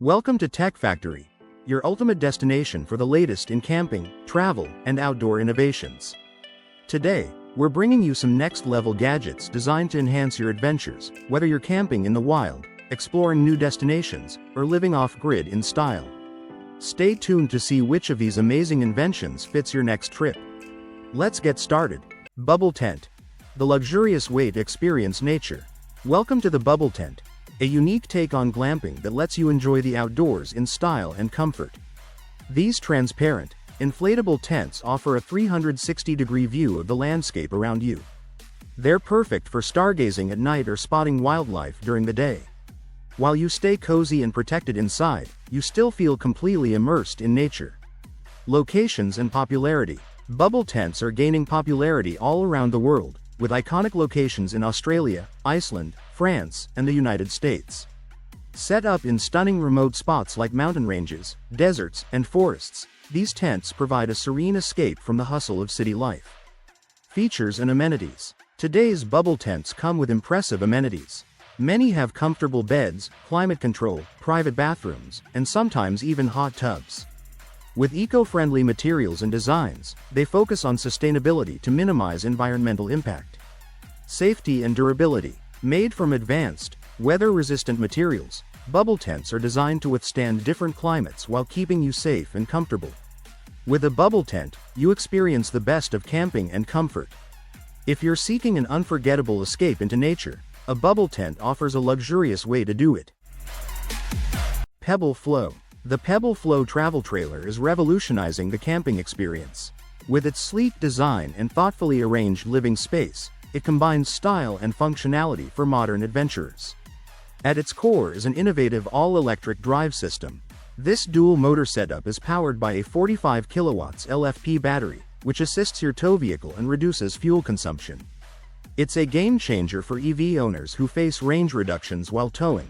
Welcome to Tech Factory, your ultimate destination for the latest in camping, travel, and outdoor innovations. Today, we're bringing you some next-level gadgets designed to enhance your adventures, whether you're camping in the wild, exploring new destinations, or living off-grid in style. Stay tuned to see which of these amazing inventions fits your next trip. Let's get started. Bubble Tent, the luxurious way to experience nature. Welcome to the Bubble Tent, a unique take on glamping that lets you enjoy the outdoors in style and comfort. These transparent, inflatable tents offer a 360-degree view of the landscape around you. They're perfect for stargazing at night or spotting wildlife during the day. While you stay cozy and protected inside, you still feel completely immersed in nature. Locations and popularity. Bubble tents are gaining popularity all around the world, with iconic locations in Australia, Iceland, France, and the United States. Set up in stunning remote spots like mountain ranges, deserts, and forests, these tents provide a serene escape from the hustle of city life. Features and amenities. Today's bubble tents come with impressive amenities. Many have comfortable beds, climate control, private bathrooms, and sometimes even hot tubs. With eco-friendly materials and designs, they focus on sustainability to minimize environmental impact. Safety and durability. Made from advanced, weather-resistant materials, bubble tents are designed to withstand different climates while keeping you safe and comfortable. With a bubble tent, you experience the best of camping and comfort. If you're seeking an unforgettable escape into nature, a bubble tent offers a luxurious way to do it. Pebble Flow. The Pebble Flow travel trailer is revolutionizing the camping experience. With its sleek design and thoughtfully arranged living space, it combines style and functionality for modern adventurers. At its core is an innovative all-electric drive system. This dual-motor setup is powered by a 45 kilowatts LFP battery, which assists your tow vehicle and reduces fuel consumption. It's a game-changer for EV owners who face range reductions while towing.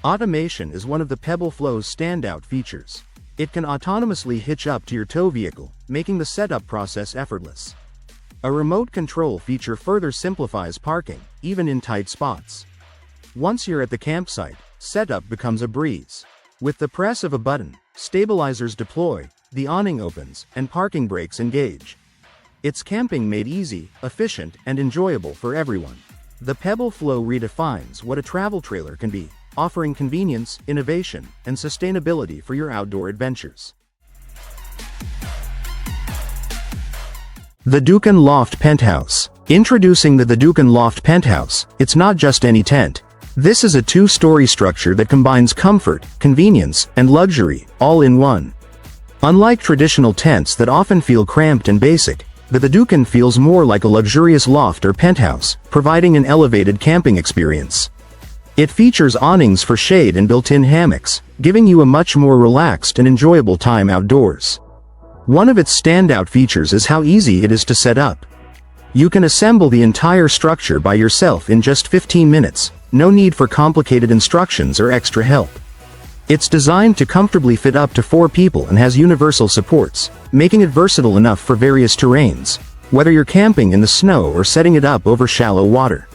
Automation is one of the Pebble Flow's standout features. It can autonomously hitch up to your tow vehicle, making the setup process effortless. A remote control feature further simplifies parking, even in tight spots. Once you're at the campsite, setup becomes a breeze. With the press of a button, stabilizers deploy, the awning opens, and parking brakes engage. It's camping made easy, efficient, and enjoyable for everyone. The Pebble Flow redefines what a travel trailer can be, offering convenience, innovation, and sustainability for your outdoor adventures. THEDOOKAN Loft Penthouse. Introducing the THEDOOKAN Loft Penthouse, it's not just any tent. This is a two-story structure that combines comfort, convenience, and luxury, all in one. Unlike traditional tents that often feel cramped and basic, the THEDOOKAN feels more like a luxurious loft or penthouse, providing an elevated camping experience. It features awnings for shade and built-in hammocks, giving you a much more relaxed and enjoyable time outdoors. One of its standout features is how easy it is to set up. You can assemble the entire structure by yourself in just 15 minutes, no need for complicated instructions or extra help. It's designed to comfortably fit up to 4 people and has universal supports, making it versatile enough for various terrains, whether you're camping in the snow or setting it up over shallow water.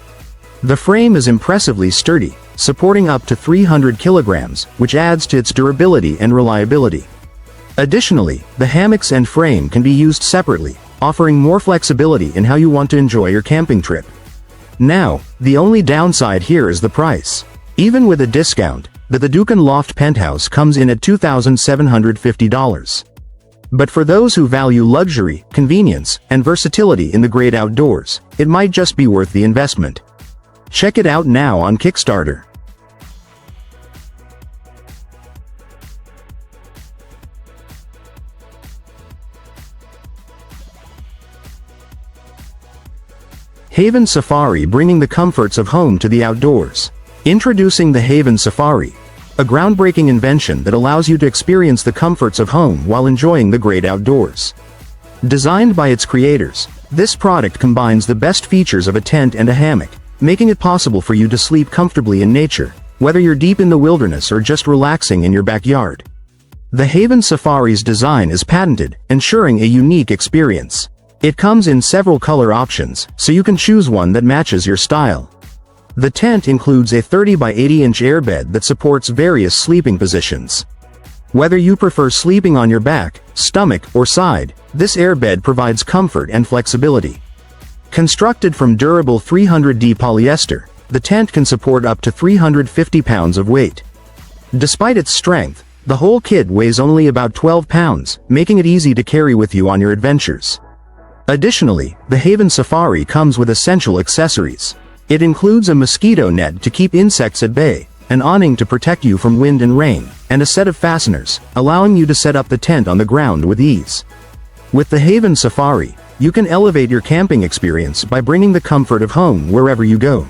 The frame is impressively sturdy, supporting up to 300 kilograms, which adds to its durability and reliability. Additionally, the hammocks and frame can be used separately, offering more flexibility in how you want to enjoy your camping trip. Now, the only downside here is the price. Even with a discount, the THEDOOKAN Loft Penthouse comes in at $2,750. But for those who value luxury, convenience, and versatility in the great outdoors, it might just be worth the investment. Check it out now on Kickstarter. Haven Safari, bringing the comforts of home to the outdoors. Introducing the Haven Safari, a groundbreaking invention that allows you to experience the comforts of home while enjoying the great outdoors. Designed by its creators, this product combines the best features of a tent and a hammock, making it possible for you to sleep comfortably in nature, whether you're deep in the wilderness or just relaxing in your backyard. The Haven Safari's design is patented, ensuring a unique experience. It comes in several color options, so you can choose one that matches your style. The tent includes a 30 by 80 inch airbed that supports various sleeping positions. Whether you prefer sleeping on your back, stomach, or side, this airbed provides comfort and flexibility. Constructed from durable 300D polyester, the tent can support up to 350 pounds of weight. Despite its strength, the whole kit weighs only about 12 pounds, making it easy to carry with you on your adventures. Additionally, the Haven Safari comes with essential accessories. It includes a mosquito net to keep insects at bay, an awning to protect you from wind and rain, and a set of fasteners, allowing you to set up the tent on the ground with ease. With the Haven Safari, you can elevate your camping experience by bringing the comfort of home wherever you go.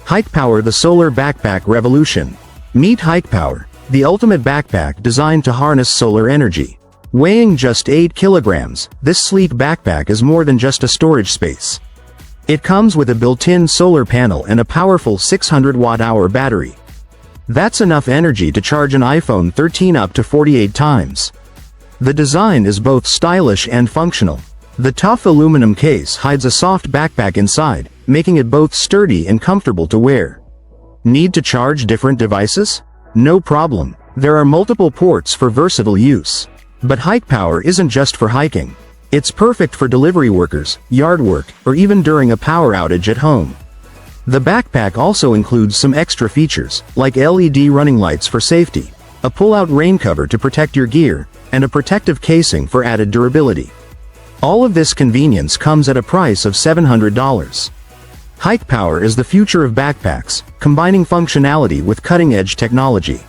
HIKERPOWER, the Solar Backpack Revolution. Meet HIKERPOWER, the ultimate backpack designed to harness solar energy. Weighing just 8 kilograms, this sleek backpack is more than just a storage space. It comes with a built-in solar panel and a powerful 600 watt-hour battery. That's enough energy to charge an iPhone 13 up to 48 times. The design is both stylish and functional. The tough aluminum case hides a soft backpack inside, making it both sturdy and comfortable to wear. Need to charge different devices? No problem. There are multiple ports for versatile use. But HIKERPOWER isn't just for hiking. It's perfect for delivery workers, yard work, or even during a power outage at home. The backpack also includes some extra features, like LED running lights for safety, a pull-out rain cover to protect your gear, and a protective casing for added durability. All of this convenience comes at a price of $700. HIKERPOWER is the future of backpacks, combining functionality with cutting-edge technology.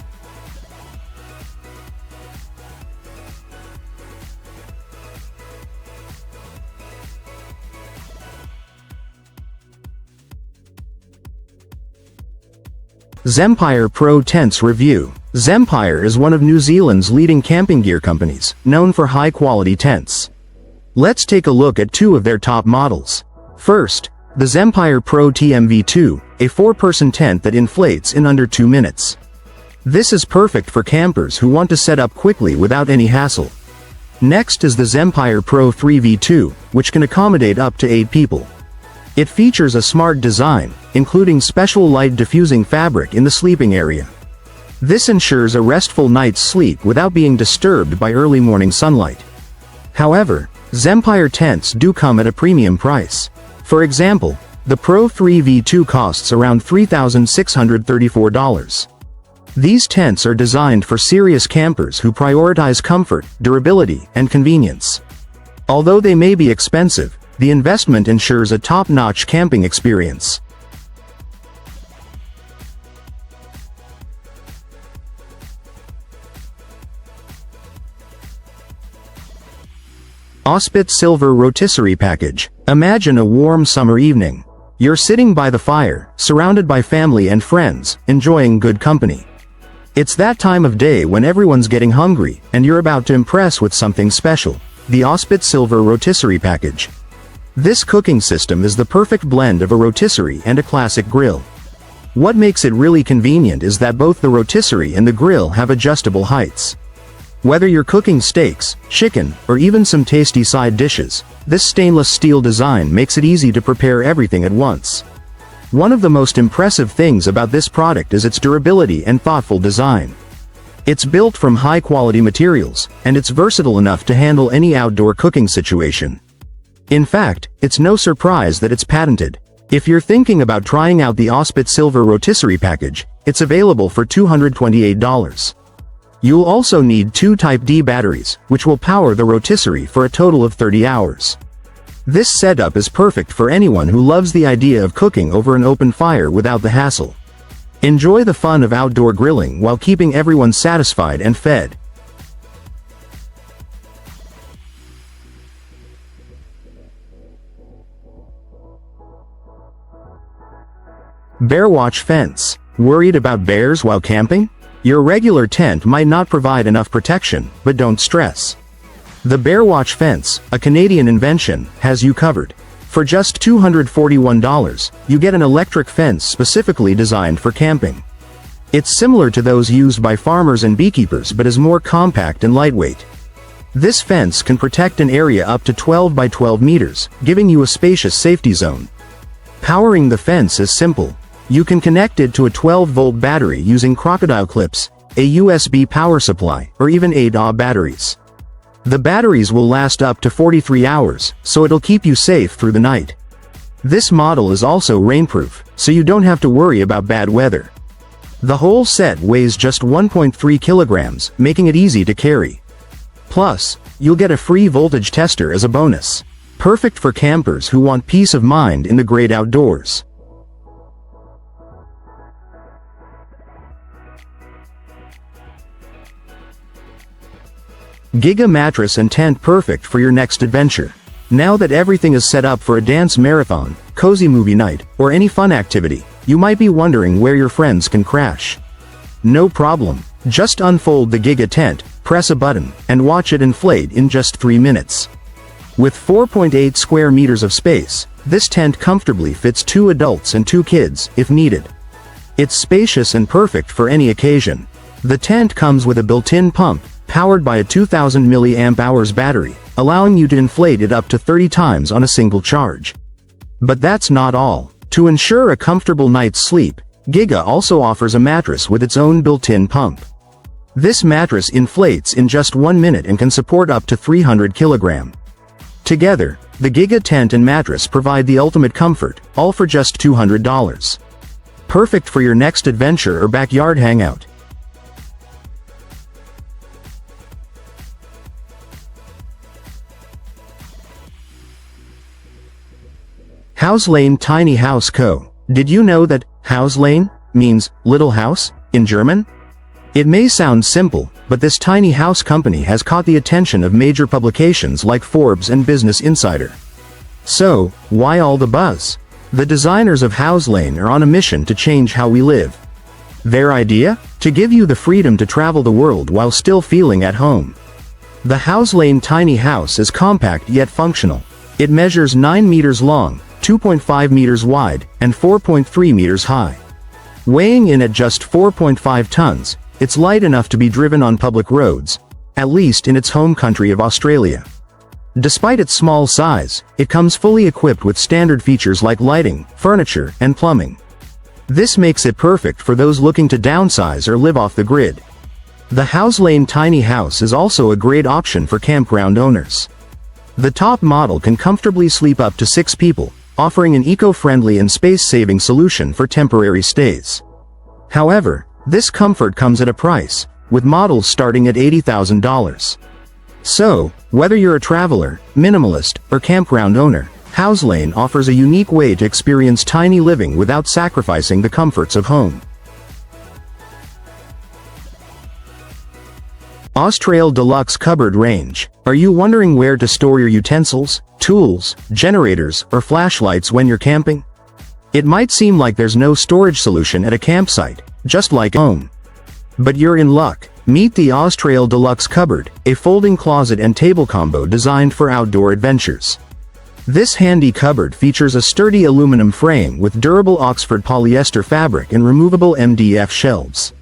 Zempire Pro Tents Review. Zempire is one of New Zealand's leading camping gear companies, known for high-quality tents. Let's take a look at two of their top models. First, the Zempire Pro TMV2, a 4-person tent that inflates in under 2 minutes. This is perfect for campers who want to set up quickly without any hassle. Next is the Zempire Pro 3V2, which can accommodate up to 8 people. It features a smart design, including special light diffusing fabric in the sleeping area. This ensures a restful night's sleep without being disturbed by early morning sunlight. However, Zempire tents do come at a premium price. For example, the Pro 3V2 costs around $3,634. These tents are designed for serious campers who prioritize comfort, durability, and convenience. Although they may be expensive, the investment ensures a top-notch camping experience. Auspit Silver Rotisserie Package. Imagine a warm summer evening. You're sitting by the fire, surrounded by family and friends, enjoying good company. It's that time of day when everyone's getting hungry, and you're about to impress with something special. The Auspit Silver Rotisserie Package. This cooking system is the perfect blend of a rotisserie and a classic grill. What makes it really convenient is that both the rotisserie and the grill have adjustable heights. Whether you're cooking steaks, chicken, or even some tasty side dishes, this stainless steel design makes it easy to prepare everything at once. One of the most impressive things about this product is its durability and thoughtful design. It's built from high-quality materials, and it's versatile enough to handle any outdoor cooking situation. In fact, it's no surprise that it's patented. If you're thinking about trying out the Auspit Silver Rotisserie Package, it's available for $228. You'll also need 2 Type D batteries, which will power the rotisserie for a total of 30 hours. This setup is perfect for anyone who loves the idea of cooking over an open fire without the hassle. Enjoy the fun of outdoor grilling while keeping everyone satisfied and fed. Bearwatch Fence. Worried about bears while camping? Your regular tent might not provide enough protection, but don't stress. The Bearwatch Fence, a Canadian invention, has you covered. For just $241, you get an electric fence specifically designed for camping. It's similar to those used by farmers and beekeepers but is more compact and lightweight. This fence can protect an area up to 12 by 12 meters, giving you a spacious safety zone. Powering the fence is simple. You can connect it to a 12-volt battery using crocodile clips, a USB power supply, or even ADA batteries. The batteries will last up to 43 hours, so it'll keep you safe through the night. This model is also rainproof, so you don't have to worry about bad weather. The whole set weighs just 1.3 kilograms, making it easy to carry. Plus, you'll get a free voltage tester as a bonus. Perfect for campers who want peace of mind in the great outdoors. GIGA Mattress and Tent, perfect for your next adventure. Now that everything is set up for a dance marathon, cozy movie night, or any fun activity, you might be wondering where your friends can crash. No problem. Just unfold the GIGA tent, press a button, and watch it inflate in just 3 minutes. With 4.8 square meters of space, this tent comfortably fits 2 adults and 2 kids, if needed. It's spacious and perfect for any occasion. The tent comes with a built-in pump, powered by a 2000 mAh battery, allowing you to inflate it up to 30 times on a single charge. But that's not all. To ensure a comfortable night's sleep, GIGA also offers a mattress with its own built-in pump. This mattress inflates in just 1 minute and can support up to 300 kilograms. Together, the GIGA tent and mattress provide the ultimate comfort, all for just $200. Perfect for your next adventure or backyard hangout. Häuslein Tiny House Co. Did you know that Häuslein means little house in German? It may sound simple, but this tiny house company has caught the attention of major publications like Forbes and Business Insider. So, why all the buzz? The designers of Häuslein are on a mission to change how we live. Their idea? To give you the freedom to travel the world while still feeling at home. The Häuslein tiny house is compact yet functional. It measures 9 meters long, 2.5 meters wide, and 4.3 meters high. Weighing in at just 4.5 tons, it's light enough to be driven on public roads, at least in its home country of Australia. Despite its small size, it comes fully equipped with standard features like lighting, furniture, and plumbing. This makes it perfect for those looking to downsize or live off the grid. The Häuslein tiny house is also a great option for campground owners. The top model can comfortably sleep up to 6 people, offering an eco-friendly and space-saving solution for temporary stays. However, this comfort comes at a price, with models starting at $80,000. So, whether you're a traveler, minimalist, or campground owner, Häuslein offers a unique way to experience tiny living without sacrificing the comforts of home. OZtrail Deluxe Cupboard Range. Are you wondering where to store your utensils, tools, generators, or flashlights when you're camping? It might seem like there's no storage solution at a campsite, just like home. But you're in luck. Meet the OZtrail Deluxe Cupboard, a folding closet and table combo designed for outdoor adventures. This handy cupboard features a sturdy aluminum frame with durable Oxford polyester fabric and removable MDF shelves.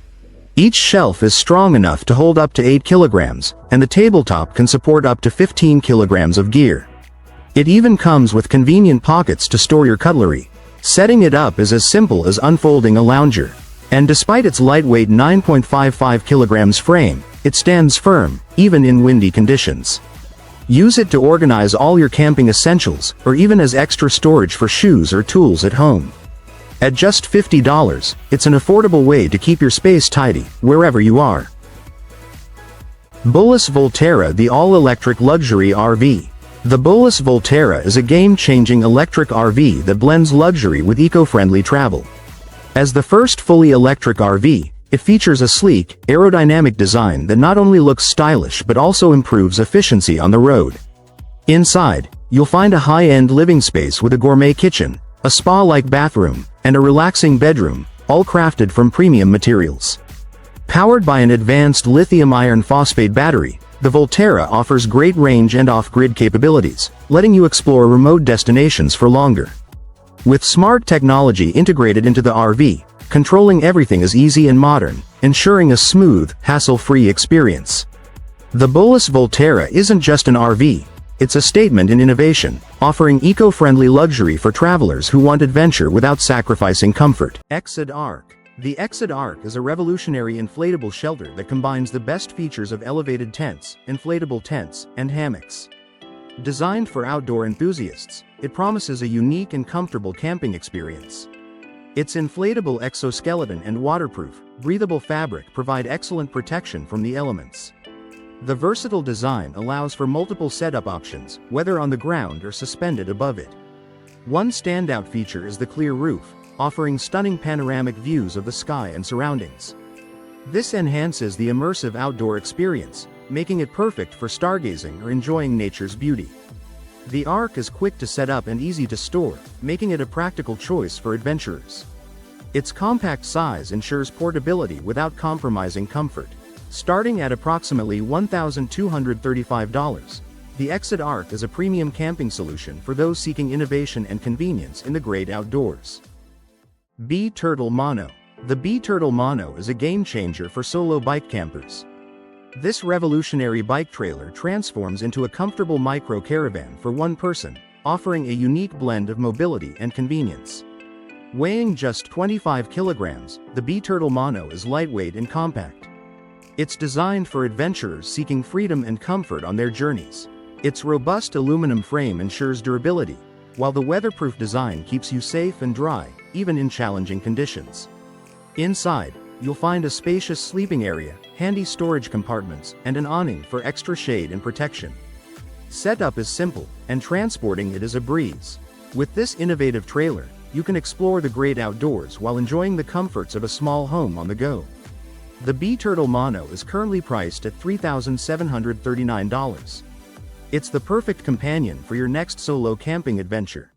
Each shelf is strong enough to hold up to 8 kilograms, and the tabletop can support up to 15 kilograms of gear. It even comes with convenient pockets to store your cutlery. Setting it up is as simple as unfolding a lounger. And despite its lightweight 9.55 kilograms frame, it stands firm, even in windy conditions. Use it to organize all your camping essentials, or even as extra storage for shoes or tools at home. At just $50, it's an affordable way to keep your space tidy, wherever you are. Bowlus Volterra, the all-electric luxury RV. The Bowlus Volterra is a game-changing electric RV that blends luxury with eco-friendly travel. As the first fully electric RV, it features a sleek, aerodynamic design that not only looks stylish but also improves efficiency on the road. Inside, you'll find a high-end living space with a gourmet kitchen, a spa-like bathroom, and a relaxing bedroom, all crafted from premium materials. Powered by an advanced lithium iron phosphate battery, the Volterra offers great range and off-grid capabilities, letting you explore remote destinations for longer. With smart technology integrated into the RV, controlling everything is easy and modern, ensuring a smooth, hassle-free experience. The Bowlus Volterra isn't just an RV, it's a statement in innovation, offering eco-friendly luxury for travelers who want adventure without sacrificing comfort. Exod ARK. The Exod ARK is a revolutionary inflatable shelter that combines the best features of elevated tents, inflatable tents, and hammocks. Designed for outdoor enthusiasts, it promises a unique and comfortable camping experience. Its inflatable exoskeleton and waterproof, breathable fabric provide excellent protection from the elements. The versatile design allows for multiple setup options, whether on the ground or suspended above it. One standout feature is the clear roof, offering stunning panoramic views of the sky and surroundings. This enhances the immersive outdoor experience, making it perfect for stargazing or enjoying nature's beauty. The ARK is quick to set up and easy to store, making it a practical choice for adventurers. Its compact size ensures portability without compromising comfort. Starting at approximately $1,235, the Exod ARK is a premium camping solution for those seeking innovation and convenience in the great outdoors. B-Turtle Mono. The B-Turtle Mono is a game-changer for solo bike campers. This revolutionary bike trailer transforms into a comfortable micro-caravan for one person, offering a unique blend of mobility and convenience. Weighing just 25 kilograms, the B-Turtle Mono is lightweight and compact. It's designed for adventurers seeking freedom and comfort on their journeys. Its robust aluminum frame ensures durability, while the weatherproof design keeps you safe and dry, even in challenging conditions. Inside, you'll find a spacious sleeping area, handy storage compartments, and an awning for extra shade and protection. Setup is simple, and transporting it is a breeze. With this innovative trailer, you can explore the great outdoors while enjoying the comforts of a small home on the go. The B-Turtle Mono is currently priced at $3,739. It's the perfect companion for your next solo camping adventure.